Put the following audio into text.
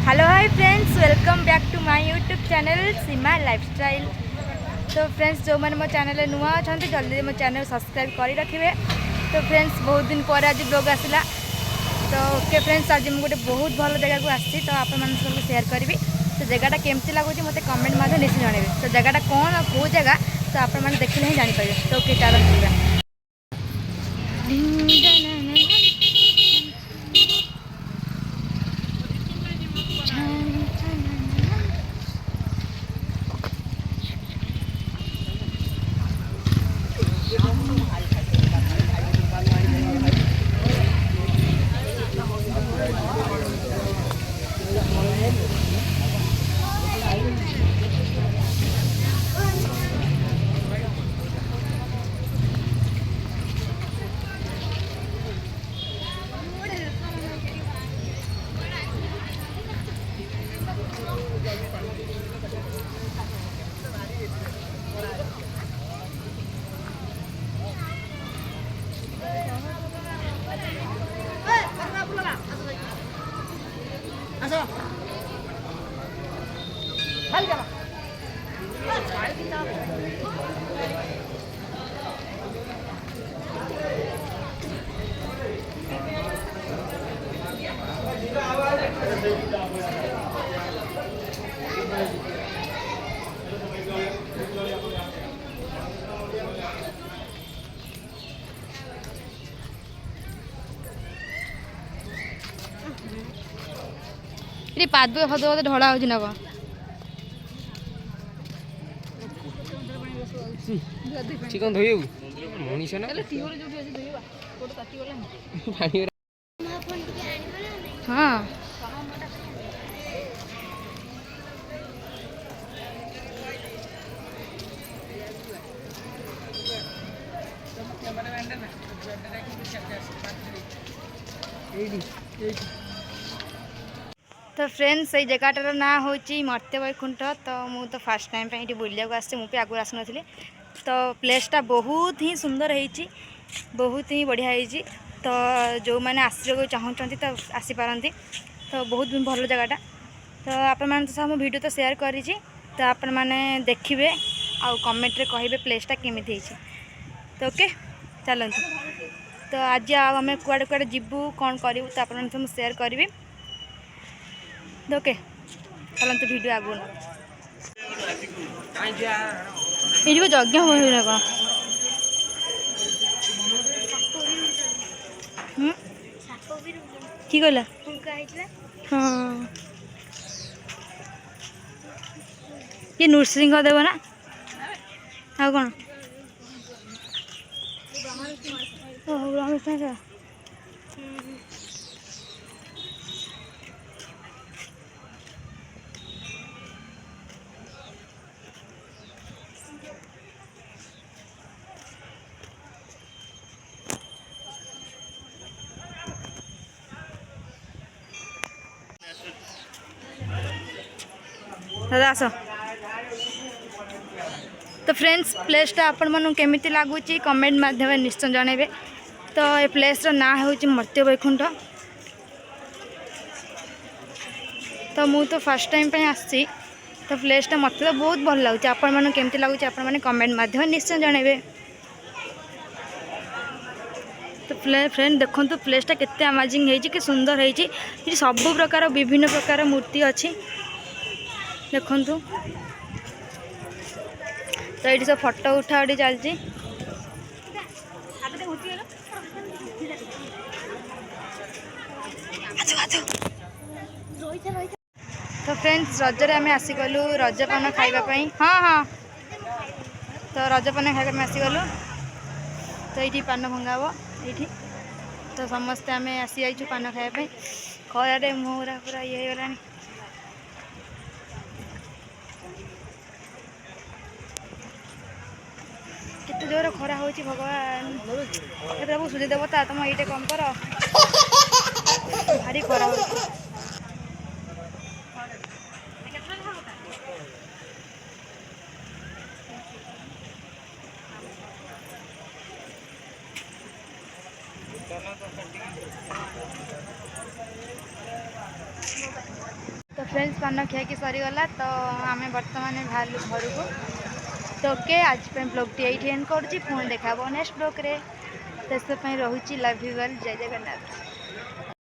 Hello hi friends, welcome back to my YouTube channel Seema lifestyle. तो friends, जो मैंने मो चैनल नुआ अच्छा जल्दी मो चैनल सब्सक्राइब कर रखिए। तो फ्रेंड्स, बहुत दिन पर आज ब्लॉग आसला। तो ओके फ्रेंड्स, आज मुझे गोटे बहुत भल जगह को आसी, तो आप सब शेयर करी। तो जगहटा केमती लगुच मत कमेंट मध्य निश्चय जनइबे। तो जगहटा कौन कौ जगह तो आप देखने ही जापर। तो ओके चलो ये पाद फद ढड़ा हो ना चिकन धोई मनीष ना हाँ तो फ्रेंड्स, ये जगहटार ना हूँ मर्त्य वैकुंठ। तो मुझे तो फास्ट टाइम ये बुलाया आसचे, मुझे आगु आसुन। तो प्लेसटा बहुत ही सुंदर है, बहुत ही बढ़िया है। तो जो मैंने आसो चाहते तो आसीपारती। तो बहुत भल जगहटा। तो आप सब वीडियो तो शेयर करी। तो आप देखिए आ कमेंट रे कहिबे प्लेसटा केमिति है। तो ओके चलते। तो आज आम कुआड़े कुआड़े जीवु कौन करूँ तो आप सब शेयर करी। ओके चलते वीडियो आगु ये यज्ञ हो कौन कि कहला हाँ ये नृसिंह देव ना आ कौन ब्रह्मविष्णु दादा आस। तो फ्रेंड्स, प्लेसटा आपण मन केमिति लगुच कमेंट माध्यम निश्चय जनइबे। तो ये प्लेसर ना हूँ मर्त्य वैकुंठ। तो मुझे तो फर्स्ट टाइम आसी। तो प्लेसटा मत तो बहुत भल लगुच। आपण मन केमिति लगुच आपण मैंने कमेंट माध्यम निश्चय जनइबे। तो फ्रेंड देखो तो प्लेसटा केते अमेजिंग है कि सुंदर है। सब प्रकार विभिन्न प्रकार मूर्ति अच्छी देखु। तो ये सब फोटो उठा उठी चलती। तो फ्रेंड्स, रजरे आम आसीगलु रजपान खाइबापी। हाँ हाँ, तो रजपान खाइबा आसीगलु। तो ये पान भंगा ये। तो समस्ते आम आसी जाइछु पान खाइबापी। खरारे मुहरा पूरा ये होगा। केते जोर खरा हो भगवान। प्रभु सूर्य देवता तुम ये कम कर भारी खरा हो। फ्रेंड्स पान खियाकी सरीगला तो आम बर्तमान बाहर घर को तो ओके आज ब्लॉग टी ये एंड कर पुणी देखा नेक्स्ट ब्लॉग रे। तो रोची लव यू ऑल जय जगन्नाथ।